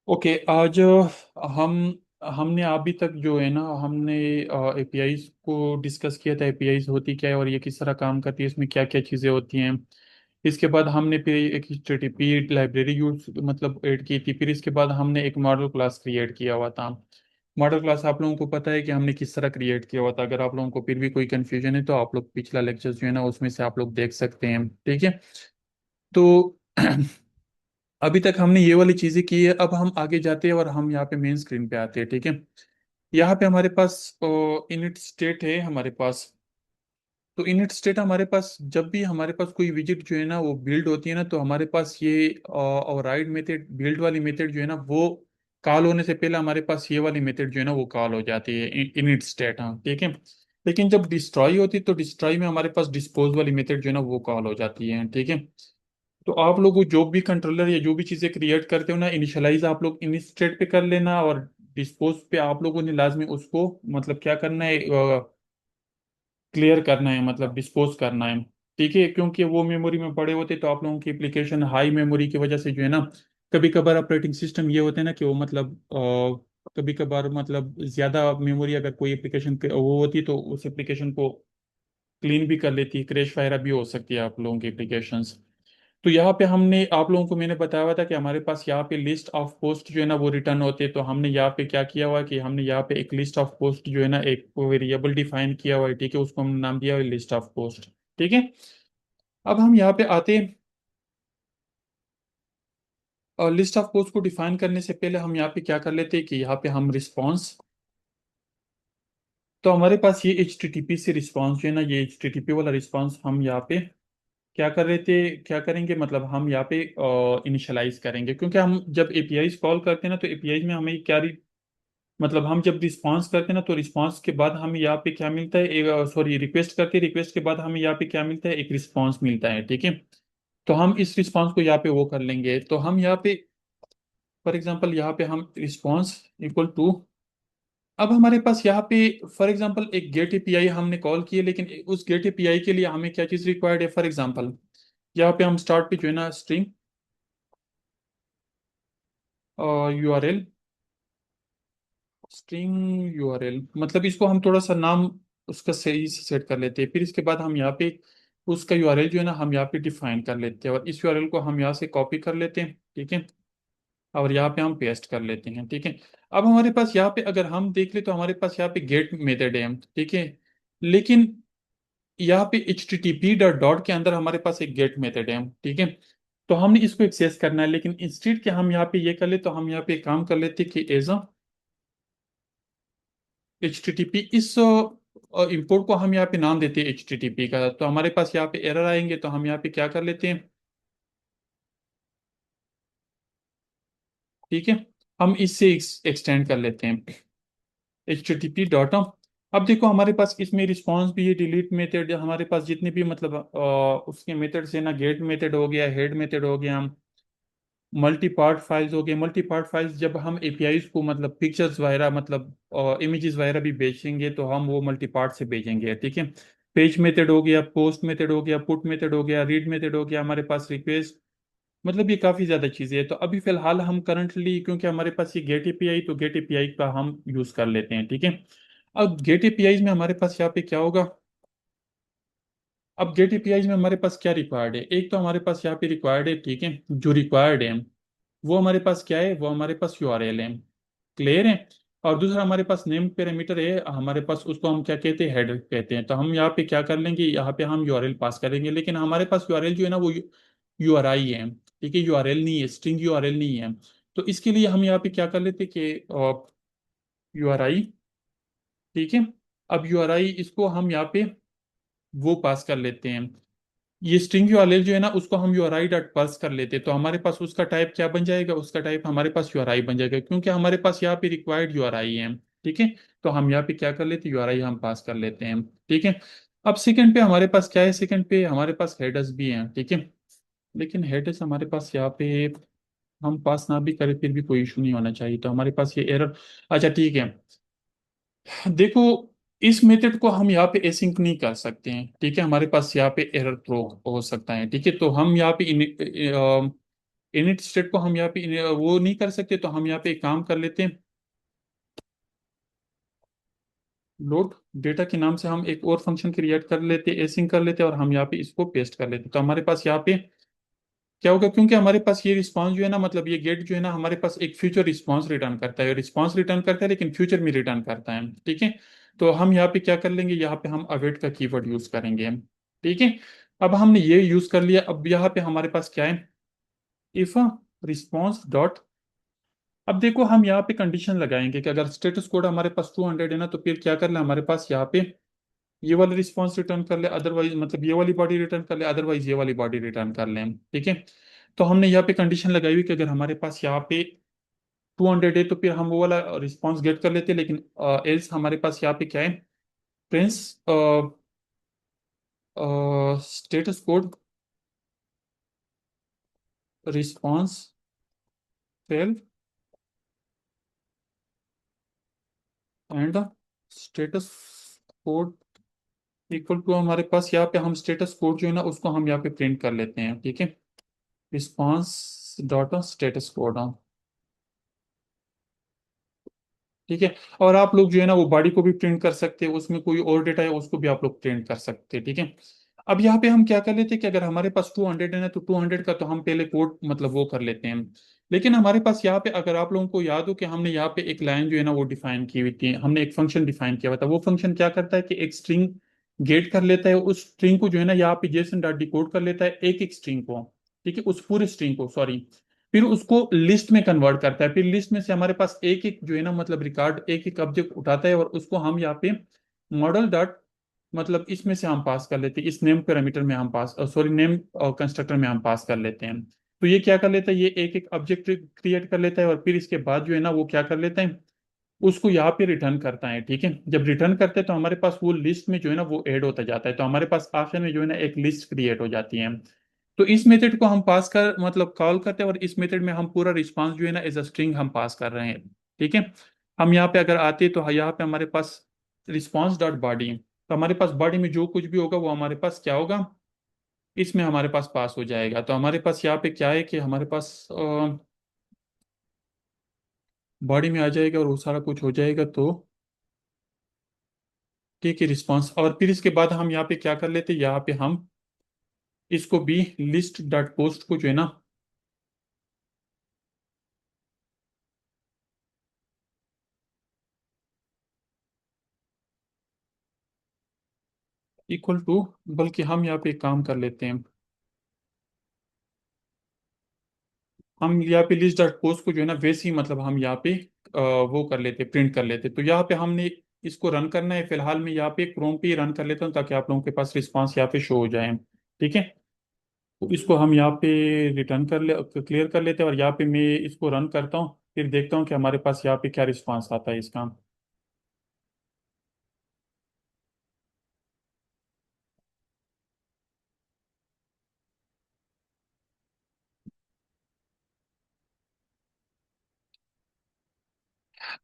Okay. आज हम हमने अभी तक जो है ना हमने एपीआईज को डिस्कस किया था। एपीआईज होती क्या है और ये किस तरह काम करती है, इसमें क्या क्या चीज़ें होती हैं। इसके बाद हमने फिर एक HTTP लाइब्रेरी यूज मतलब ऐड की थी। फिर इसके बाद हमने एक मॉडल क्लास क्रिएट किया हुआ था। मॉडल क्लास आप लोगों को पता है कि हमने किस तरह क्रिएट किया हुआ था। अगर आप लोगों को फिर भी कोई कन्फ्यूजन है तो आप लोग पिछला लेक्चर जो है ना उसमें से आप लोग देख सकते हैं। ठीक है। तो अभी तक हमने ये वाली चीजें की है। अब हम आगे जाते हैं और हम यहाँ पे मेन स्क्रीन पे आते हैं। ठीक है। यहाँ पे हमारे पास इनिट स्टेट है हमारे पास। तो इनिट स्टेट हमारे पास जब भी हमारे पास कोई विजिट जो है ना वो बिल्ड होती है ना, तो हमारे पास ये ओवरराइड मेथड बिल्ड वाली मेथड जो है ना वो कॉल होने से पहले हमारे पास ये वाली मेथड जो है ना वो कॉल हो जाती है, इनिट स्टेट। हाँ ठीक है। लेकिन जब डिस्ट्रॉय होती है तो डिस्ट्रॉय में हमारे पास डिस्पोज वाली मेथड जो है ना वो कॉल हो जाती है। ठीक है। तो आप लोग जो भी कंट्रोलर या जो भी चीजें क्रिएट करते हो ना, इनिशियलाइज आप लोग इनिशिएट पे कर लेना, और डिस्पोज पे आप लोगों ने लाजमी उसको मतलब क्या करना है, क्लियर करना है, मतलब डिस्पोज करना है। ठीक है। क्योंकि वो मेमोरी में पड़े होते तो आप लोगों की एप्लीकेशन हाई मेमोरी की वजह से जो है ना, कभी कभार ऑपरेटिंग सिस्टम ये होते हैं ना कि वो मतलब कभी कभार मतलब ज्यादा मेमोरी अगर कोई एप्लीकेशन वो होती तो उस एप्लीकेशन को क्लीन भी कर लेती है, क्रैश वगैरह भी हो सकती है आप लोगों की एप्लीकेशंस। तो यहाँ पे हमने आप लोगों को मैंने बताया हुआ था कि हमारे पास यहाँ पे लिस्ट ऑफ पोस्ट जो है ना वो रिटर्न होते हैं। तो हमने यहाँ पे क्या किया हुआ है कि हमने यहाँ पे एक लिस्ट ऑफ पोस्ट जो है ना एक वेरिएबल डिफाइन किया हुआ है। ठीक है। उसको हमने नाम दिया हुआ है लिस्ट ऑफ पोस्ट। ठीक है। अब हम यहाँ पे आते हैं, और लिस्ट ऑफ पोस्ट को डिफाइन करने से पहले हम यहाँ पे क्या कर लेते हैं कि यहाँ पे हम रिस्पॉन्स, तो हमारे पास ये HTTP से रिस्पॉन्स जो है ना, ये HTTP वाला रिस्पॉन्स हम यहाँ पे क्या कर रहे थे, क्या करेंगे, मतलब हम यहाँ पे इनिशियलाइज करेंगे। क्योंकि हम जब एपीआई कॉल करते हैं ना तो एपीआई में हमें क्या मतलब हम जब रिस्पांस करते हैं ना तो रिस्पांस के बाद हमें यहाँ पे क्या मिलता है, एक सॉरी रिक्वेस्ट करते हैं, रिक्वेस्ट के बाद हमें यहाँ पे क्या मिलता है, एक रिस्पांस मिलता है। ठीक है। तो हम इस रिस्पांस को यहाँ पे वो कर लेंगे। तो हम यहाँ पे फॉर एग्जांपल यहाँ पे हम रिस्पांस इक्वल टू, अब हमारे पास यहाँ पे फॉर एग्जांपल एक गेट एपीआई हमने कॉल की है, लेकिन उस गेट एपीआई के लिए हमें क्या चीज़ रिक्वायर्ड है। फॉर एग्जांपल यहाँ पे हम स्टार्ट पे जो है ना स्ट्रिंग URL, स्ट्रिंग यूआरएल, मतलब इसको हम थोड़ा सा नाम उसका सही से सेट कर लेते हैं। फिर इसके बाद हम यहाँ पे उसका यूआरएल जो है ना हम यहाँ पे डिफाइन कर लेते हैं, और इस यूआरएल को हम यहाँ से कॉपी कर लेते हैं। ठीक है। और यहाँ पे हम पेस्ट कर लेते हैं। ठीक है। अब हमारे पास यहाँ पे अगर हम देख ले तो हमारे पास यहाँ पे गेट मेथड है। ठीक है। लेकिन यहाँ पे HTTP डॉट डॉट के अंदर हमारे पास एक गेट मेथड है। ठीक है। तो हमने इसको एक्सेस करना है, लेकिन इंस्टेड के हम यहाँ पे ये कर ले तो हम यहाँ पे एक काम कर लेते हैं कि एज अ HTTP, इस इंपोर्ट को हम यहाँ पे नाम देते हैं HTTP का। तो हमारे पास यहाँ पे एरर आएंगे तो हम यहाँ पे क्या कर लेते हैं, ठीक है, हम इससे एक्सटेंड कर लेते हैं HTTP डॉट। अब देखो हमारे पास इसमें रिस्पॉन्स भी है, डिलीट मेथड, हमारे पास जितने भी मतलब उसके मेथड से ना, गेट मेथड हो गया, हेड मेथड हो गया, मल्टी पार्ट फाइल्स हो गए। मल्टी पार्ट फाइल्स जब हम एपीआईज को मतलब पिक्चर्स वगैरह मतलब इमेजेस वगैरह भी भेजेंगे तो हम वो मल्टी पार्ट से भेजेंगे। ठीक है। पेज मेथड हो गया, पोस्ट मेथड हो गया, पुट मेथड हो गया, रीड मेथड हो गया, हमारे पास रिक्वेस्ट, मतलब ये काफ़ी ज़्यादा चीज़ें हैं। तो अभी फिलहाल हम करंटली क्योंकि हमारे पास ये गेट एपीआई, तो गेट एपीआई का हम यूज़ कर लेते हैं। ठीक है। अब गेट एपीआई में हमारे पास यहाँ पे क्या होगा, अब गेट एपीआई में हमारे पास क्या रिक्वायर्ड है, एक तो हमारे पास यहाँ पे रिक्वायर्ड है, ठीक है, जो रिक्वायर्ड है वो हमारे पास क्या है, वो हमारे पास यूआरएल है। क्लियर है। और दूसरा हमारे पास नेम पैरामीटर है हमारे पास, उसको हम क्या कहते हैं, हेडर कहते हैं। तो हम यहाँ पे क्या कर लेंगे, यहाँ पे हम यूआरएल पास करेंगे, लेकिन हमारे पास यूआरएल जो है ना वो यूआरआई है। ठीक है। यूआरएल नहीं है, स्ट्रिंग यूआरएल नहीं है। तो इसके लिए हम यहाँ पे क्या कर लेते कि यूआरआई, ठीक है, अब यूआरआई इसको हम यहाँ पे वो पास कर लेते हैं, ये स्ट्रिंग यूआरएल जो है ना उसको हम यूआरआई डॉट पर्स कर लेते हैं। तो हमारे पास उसका टाइप क्या बन जाएगा, उसका टाइप हमारे पास यूआरआई बन जाएगा, क्योंकि हमारे पास यहाँ पे रिक्वायर्ड यूआरआई है। ठीक है। तो हम यहाँ पे क्या कर लेते हैं, यूआरआई हम पास कर लेते हैं। ठीक है। अब सेकंड पे हमारे पास क्या है, सेकंड पे हमारे पास हेडर्स भी हैं। ठीक है। लेकिन हेडर्स हमारे पास यहाँ पे हम पास ना भी करें फिर भी कोई इशू नहीं होना चाहिए। तो हमारे पास ये एरर, अच्छा ठीक है, देखो इस मेथड को हम यहाँ पे एसिंक नहीं कर सकते हैं। ठीक है। हमारे पास यहाँ पे एरर थ्रो हो सकता है। ठीक है। तो हम यहाँ पे इनिट स्टेट को हम यहाँ पे वो नहीं कर सकते, तो हम यहाँ पे एक काम कर लेते हैं, लोड डेटा के नाम से हम एक और फंक्शन क्रिएट कर लेते, एसिंग कर लेते और हम यहाँ पे इसको पेस्ट कर लेते। तो हमारे पास यहाँ पे क्या होगा, क्योंकि हमारे पास ये रिस्पांस जो है ना, मतलब ये गेट जो है ना, हमारे पास एक फ्यूचर रिस्पांस रिटर्न करता है, रिस्पांस रिटर्न करता है लेकिन फ्यूचर में रिटर्न करता है, ठीक है। तो हम यहाँ पे क्या कर लेंगे, यहाँ पे हम अवेट का कीवर्ड यूज करेंगे हम, ठीक है। अब हमने ये यूज कर लिया, अब यहाँ पे हमारे पास क्या है, इफ रिस्पॉन्स डॉट, अब देखो हम यहाँ पे कंडीशन लगाएंगे कि अगर स्टेटस कोड हमारे पास 200 है ना, तो फिर क्या कर ले हमारे पास यहाँ पे ये वाला रिस्पॉन्स रिटर्न कर ले, अदरवाइज मतलब ये वाली बॉडी रिटर्न कर ले, अदरवाइज ये वाली बॉडी रिटर्न कर ले, ठीक है। तो हमने यहाँ पे कंडीशन लगाई हुई कि अगर हमारे पास यहाँ पे 200 है तो फिर हम वो वाला रिस्पॉन्स गेट कर लेते, लेकिन एल्स हमारे पास यहाँ पे क्या है, print status code response fail and status code equal to, हमारे पास यहाँ पे हम स्टेटस कोड जो है ना उसको हम यहाँ पे प्रिंट कर लेते हैं, ठीक है। रिस्पॉन्स डॉट स्टेटस कोड, ठीक है। और आप लोग जो है ना वो बॉडी को भी प्रिंट कर सकते हैं, उसमें कोई और डेटा है उसको भी आप लोग प्रिंट कर सकते हैं, ठीक है। अब यहाँ पे हम क्या कर लेते हैं कि अगर हमारे पास 200 है ना, तो 200 का तो हम पहले कोड मतलब वो कर लेते हैं। लेकिन हमारे पास यहाँ पे अगर आप लोगों को याद हो कि हमने यहाँ पे एक लाइन जो है ना वो डिफाइन की हुई थी, हमने एक फंक्शन डिफाइन किया हुआ था। वो फंक्शन क्या करता है कि एक स्ट्रिंग गेट कर लेता है, उस स्ट्रिंग को जो है ना यहाँ पे जेसन डॉट डिकोड कर लेता है, एक एक स्ट्रिंग को, ठीक है, उस पूरे स्ट्रिंग को, सॉरी, फिर उसको लिस्ट में कन्वर्ट करता है, फिर लिस्ट में से हमारे पास एक एक जो है ना मतलब रिकॉर्ड एक एक ऑब्जेक्ट उठाता है और उसको हम यहाँ पे मॉडल डॉट मतलब इसमें से हम पास कर लेते हैं, इस नेम पैरामीटर में हम पास, सॉरी नेम कंस्ट्रक्टर में हम पास कर लेते हैं। तो ये क्या कर लेता है, ये एक एक ऑब्जेक्ट क्रिएट कर लेता है और फिर इसके बाद जो है ना वो क्या कर लेता है, उसको यहाँ पे रिटर्न करता है, ठीक है। जब रिटर्न करते हैं तो हमारे पास वो लिस्ट में जो है ना वो ऐड होता जाता है, तो हमारे पास आखिर में जो है ना एक लिस्ट क्रिएट हो जाती है। तो इस मेथड को हम पास कर मतलब कॉल करते हैं और इस मेथड में हम पूरा रिस्पांस जो है ना एज अ स्ट्रिंग हम पास कर रहे हैं, ठीक है। हम यहाँ पे अगर आते हैं तो यहाँ पे हमारे पास रिस्पॉन्स डॉट बॉडी, तो हमारे पास बॉडी में जो कुछ भी होगा वो हमारे पास क्या होगा, इसमें हमारे पास पास हो जाएगा। तो हमारे पास यहाँ पे क्या है कि हमारे पास बॉडी में आ जाएगा और वो सारा कुछ हो जाएगा, तो ठीक है रिस्पॉन्स। और फिर इसके बाद हम यहाँ पे क्या कर लेते हैं, यहाँ पे हम इसको भी लिस्ट डॉट पोस्ट को जो है ना इक्वल टू, बल्कि हम यहाँ पे एक काम कर लेते हैं, हम यहाँ पे लिस्ट डॉट पोस्ट को जो है ना वैसे ही मतलब हम यहाँ पे वो कर लेते, प्रिंट कर लेते। तो यहाँ पे हमने इसको रन करना है, फिलहाल मैं यहाँ पे क्रोम पे ही रन कर लेता हूँ ताकि आप लोगों के पास रिस्पांस यहाँ पे शो हो जाए, ठीक है। तो इसको हम यहाँ पे रिटर्न कर ले, क्लियर कर लेते हैं और यहाँ पे मैं इसको रन करता हूँ, फिर देखता हूँ कि हमारे पास यहाँ पे क्या रिस्पांस आता है इसका।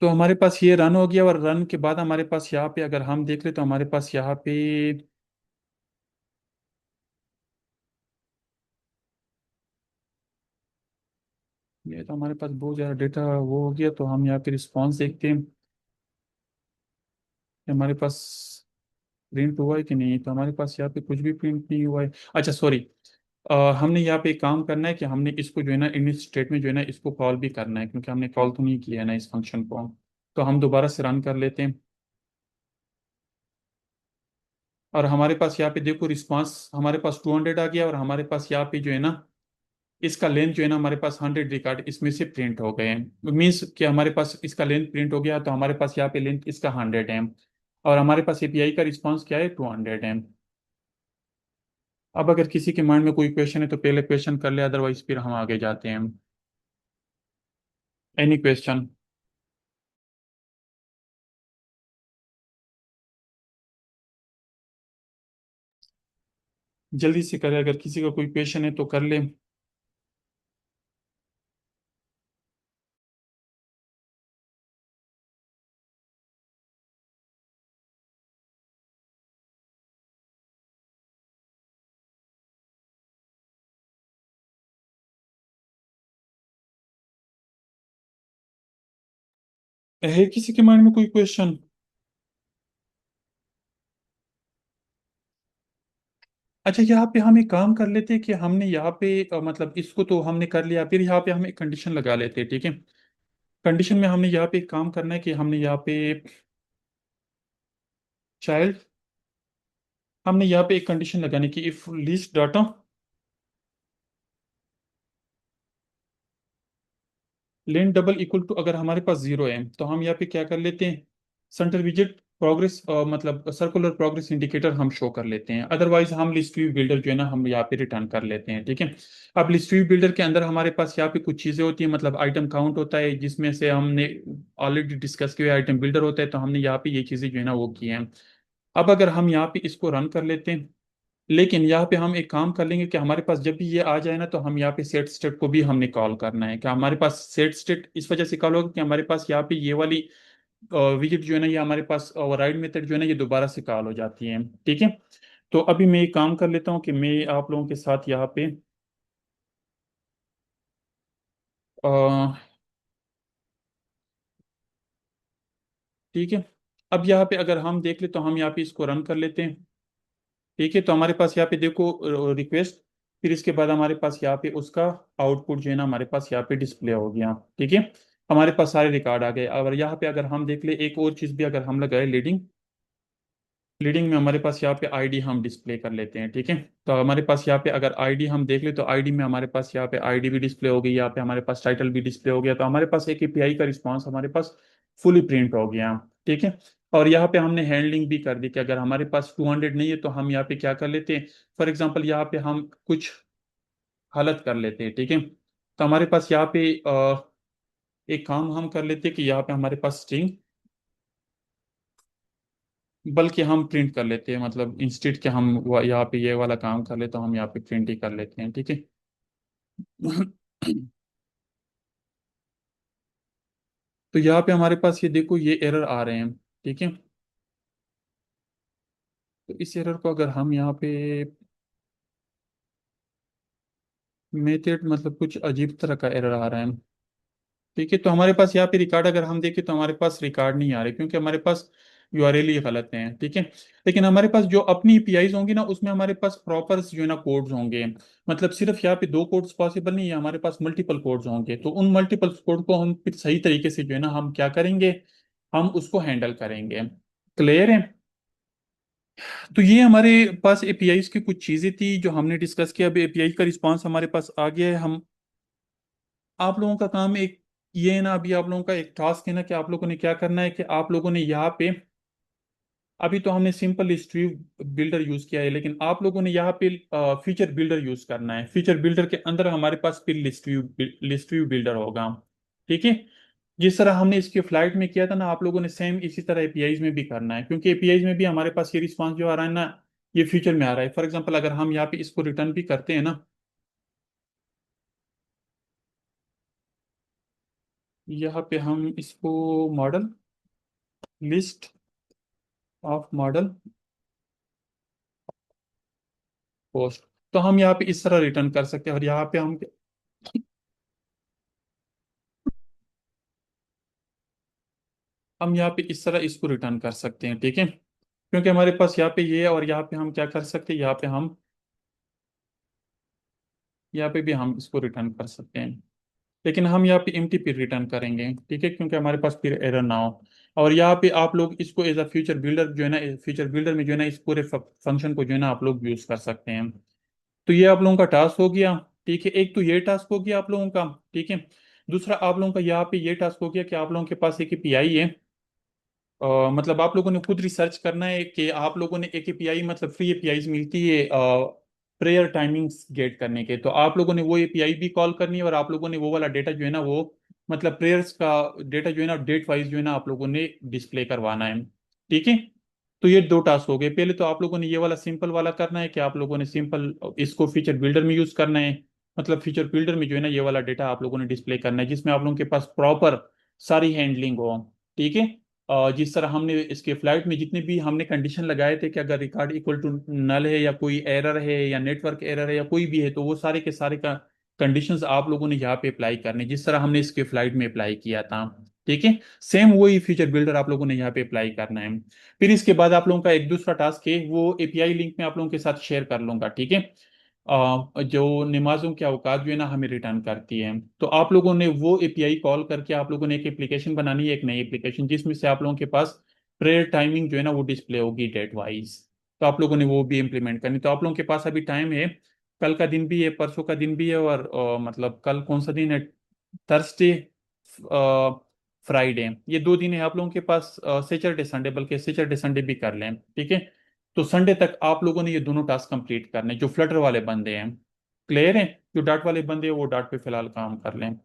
तो हमारे पास ये रन हो गया और रन के बाद हमारे पास यहाँ पे अगर हम देख ले तो हमारे पास यहाँ पे ये तो हमारे पास बहुत ज़्यादा डेटा वो हो गया। तो हम यहाँ पे रिस्पॉन्स देखते हैं कि हमारे पास प्रिंट हुआ है कि नहीं। तो हमारे पास यहाँ पे कुछ भी प्रिंट नहीं हुआ है। अच्छा सॉरी, हमने यहाँ पे एक काम करना है कि हमने इसको जो है ना इन स्टेट में जो है ना इसको कॉल भी करना है, क्योंकि हमने कॉल तो नहीं किया है ना इस फंक्शन को। तो हम दोबारा से रन कर लेते हैं और हमारे पास यहाँ पे देखो रिस्पांस हमारे पास 200 आ गया और हमारे पास यहाँ पे जो है ना इसका लेंथ जो है ना हमारे पास 100 रिकॉर्ड इसमें से प्रिंट हो गए हैं, मीन्स कि हमारे पास इसका लेंथ प्रिंट हो गया। तो हमारे पास यहाँ पे लेंथ इसका 100 है और हमारे पास एपीआई का रिस्पांस क्या है, 200 है। अब अगर किसी के माइंड में कोई क्वेश्चन है तो पहले क्वेश्चन कर ले, अदरवाइज फिर हम आगे जाते हैं। Any question? जल्दी से करे, अगर किसी का कोई क्वेश्चन है तो कर ले। है किसी के माइंड में कोई क्वेश्चन? अच्छा, यहाँ पे हम एक काम कर लेते हैं कि हमने यहाँ पे मतलब इसको तो हमने कर लिया, फिर यहाँ पे हम एक कंडीशन लगा लेते हैं, ठीक है। कंडीशन में हमने यहाँ पे एक काम करना है कि हमने यहाँ पे चाइल्ड, हमने यहाँ पे एक कंडीशन लगानी कि if list data len double equal to, अगर हमारे पास जीरो है तो हम यहाँ पे क्या कर लेते हैं, सेंटर विजिट प्रोग्रेस मतलब सर्कुलर प्रोग्रेस इंडिकेटर हम शो कर लेते हैं। अदरवाइज हम लिस्ट व्यू बिल्डर जो है ना हम यहाँ पे रिटर्न कर लेते हैं, ठीक है। अब लिस्ट व्यू बिल्डर के अंदर हमारे पास यहाँ पे कुछ चीज़ें होती हैं, मतलब आइटम काउंट होता है जिसमें से हमने ऑलरेडी डिस्कस किया, आइटम बिल्डर होता है तो हमने यहाँ पे ये चीज़ें जो है ना वो की हैं। अब अगर हम यहाँ पे इसको रन कर लेते हैं, लेकिन यहाँ पे हम एक काम कर लेंगे कि हमारे पास जब भी ये आ जाए ना तो हम यहाँ पे सेट स्टेट को भी हमने कॉल करना है। कि हमारे पास सेट स्टेट इस वजह से कॉल होगा कि हमारे पास यहाँ पे ये वाली विजिट जो है ना, ये हमारे पास ओवरराइड मेथड जो है ना ये दोबारा से कॉल हो जाती है, ठीक है। तो अभी मैं एक काम कर लेता हूँ कि मैं आप लोगों के साथ यहाँ पे अ, ठीक है। अब यहाँ पे अगर हम देख ले तो हम यहाँ पे इसको रन कर लेते हैं, ठीक है। तो हमारे पास यहाँ पे देखो रिक्वेस्ट, फिर इसके बाद हमारे पास यहाँ पे उसका आउटपुट जो है ना हमारे पास यहाँ पे डिस्प्ले हो गया, ठीक है। हमारे पास सारे रिकॉर्ड आ गए। और यहाँ पे अगर हम देख ले एक और चीज़ भी अगर हम लगाए लीडिंग, लीडिंग में हमारे पास यहाँ पे आईडी हम डिस्प्ले कर लेते हैं, ठीक है। तो हमारे पास यहाँ पे अगर आईडी हम देख ले तो आईडी में हमारे पास यहाँ पे आईडी भी डिस्प्ले हो गई, यहाँ पे हमारे पास टाइटल भी डिस्प्ले हो गया। तो हमारे पास एक एपीआई का रिस्पॉन्स हमारे पास फुली प्रिंट हो गया, ठीक है। और यहाँ पे हमने हैंडलिंग भी कर दी कि अगर हमारे पास 200 नहीं है तो हम यहाँ पे क्या कर लेते हैं, फॉर एग्जाम्पल यहाँ पे हम कुछ हालत कर लेते हैं, ठीक है। तो हमारे पास यहाँ पे एक काम हम कर लेते हैं कि यहाँ पे हमारे पास स्ट्रिंग, बल्कि हम प्रिंट कर लेते हैं, मतलब इंस्टेड के हम यहाँ पे ये वाला काम कर लेते हैं, हम यहाँ पे प्रिंट ही कर लेते हैं, ठीक है। तो यहाँ पे हमारे पास ये देखो ये एरर आ रहे हैं, ठीक है। तो इस एरर को अगर हम यहाँ पे मेथड, मतलब कुछ अजीब तरह का एरर आ रहा है, ठीक है। तो हमारे पास यहाँ पे रिकॉर्ड अगर हम देखें तो हमारे पास रिकॉर्ड नहीं आ रहे क्योंकि हमारे पास यूआरएल ही गलत है, ठीक है। लेकिन हमारे पास जो अपनी एपीआईज होंगी ना उसमें हमारे पास प्रॉपर जो है ना कोड्स होंगे, मतलब सिर्फ यहाँ पे दो कोड्स पॉसिबल नहीं है, हमारे पास मल्टीपल कोड्स होंगे। तो उन मल्टीपल कोड को हम फिर सही तरीके से जो है ना हम क्या करेंगे, हम उसको हैंडल करेंगे। क्लियर है? तो ये हमारे पास एपीआईज की कुछ चीज़ें थी जो हमने डिस्कस किया। अभी एपीआई का रिस्पांस हमारे पास आ गया है। हम आप लोगों का काम एक ये है ना, अभी आप लोगों का एक टास्क है ना कि आप लोगों ने क्या करना है कि आप लोगों ने यहाँ पे, अभी तो हमने simple list view builder use किया है, लेकिन आप लोगों ने यहाँ पे फीचर बिल्डर यूज करना है। फीचर बिल्डर के अंदर हमारे पास फिर लिस्ट व्यू बिल्डर होगा, ठीक है। जिस तरह हमने इसके फ्लाइट में किया था ना, आप लोगों ने सेम इसी तरह एपीआईज में भी करना है, क्योंकि एपीआईज में भी हमारे पास ये रिस्पांस जो आ रहा है ना ये फ्यूचर में आ रहा है। फॉर एग्जाम्पल अगर हम यहाँ पे इसको रिटर्न भी करते हैं ना, यहाँ पे हम इसको model list of model post, तो हम यहाँ पे इस तरह रिटर्न कर सकते हैं। और यहाँ पे हम यहाँ पे इस तरह इसको रिटर्न कर सकते हैं, ठीक है। क्योंकि हमारे पास यहाँ पे ये है, और यहाँ पे हम क्या कर सकते हैं, यहाँ पे हम यहाँ पे भी हम इसको रिटर्न कर सकते हैं। लेकिन हम यहाँ पे एम्प्टी फिर रिटर्न करेंगे, ठीक है, क्योंकि हमारे पास फिर एरर ना हो। और यहाँ पे आप लोग इसको एज अ फ्यूचर बिल्डर जो है ना, फ्यूचर बिल्डर में जो है ना इस पूरे फंक्शन को जो है ना आप लोग यूज कर सकते हैं। तो ये आप लोगों का टास्क हो गया, ठीक है। एक तो ये टास्क हो गया आप लोगों का, ठीक है। दूसरा आप लोगों का यहाँ पे ये टास्क हो गया कि आप लोगों के पास एक एपीआई है। मतलब आप लोगों ने खुद रिसर्च करना है कि आप लोगों ने एक एपीआई, मतलब फ्री एपीआईज मिलती है प्रेयर टाइमिंग्स गेट करने के, तो आप लोगों ने वो एपीआई भी कॉल करनी है। और आप लोगों ने वो वाला डेटा जो है ना वो, मतलब प्रेयर्स का डेटा जो है ना डेट वाइज जो है ना आप लोगों ने डिस्प्ले करवाना है, ठीक है। तो ये दो टास्क हो गए। पहले तो आप लोगों ने ये वाला सिंपल वाला करना है कि आप लोगों ने सिंपल इसको फीचर बिल्डर में यूज करना है। मतलब फीचर बिल्डर में जो है ना ये वाला डेटा आप लोगों ने डिस्प्ले करना है जिसमें आप लोगों के पास प्रॉपर सारी हैंडलिंग हो, ठीक है। जिस तरह हमने इसके फ्लाइट में जितने भी हमने कंडीशन लगाए थे कि अगर रिकॉर्ड इक्वल टू नल है या कोई एरर है या नेटवर्क एरर है या कोई भी है, तो वो सारे के सारे का कंडीशंस आप लोगों ने यहाँ पे अप्लाई करने जिस तरह हमने इसके फ्लाइट में अप्लाई किया था, ठीक है। सेम वही फीचर बिल्डर आप लोगों ने यहाँ पे अप्लाई करना है। फिर इसके बाद आप लोगों का एक दूसरा टास्क है, वो एपीआई लिंक में आप लोगों के साथ शेयर कर लूंगा, ठीक है। जो नमाजों की औकात जो है ना हमें रिटर्न करती है, तो आप लोगों ने वो एपीआई कॉल करके आप लोगों ने एक एप्लीकेशन बनानी है, एक नई एप्लीकेशन, जिसमें से आप लोगों के पास प्रेयर टाइमिंग जो है ना वो डिस्प्ले होगी डेट वाइज। तो आप लोगों ने वो भी इम्प्लीमेंट करनी। तो आप लोगों के पास अभी टाइम है, कल का दिन भी है, परसों का दिन भी है, और मतलब कल कौन सा दिन है, थर्सडे, फ्राइडे, ये 2 दिन है आप लोगों के पास। सैटरडे संडे, बल्कि सैटरडे संडे भी कर लें, ठीक है। तो संडे तक आप लोगों ने ये दोनों टास्क कंप्लीट करने, जो फ्लटर वाले बंदे हैं। क्लियर है? जो डाट वाले बंदे हैं वो डाट पे फिलहाल काम कर लें।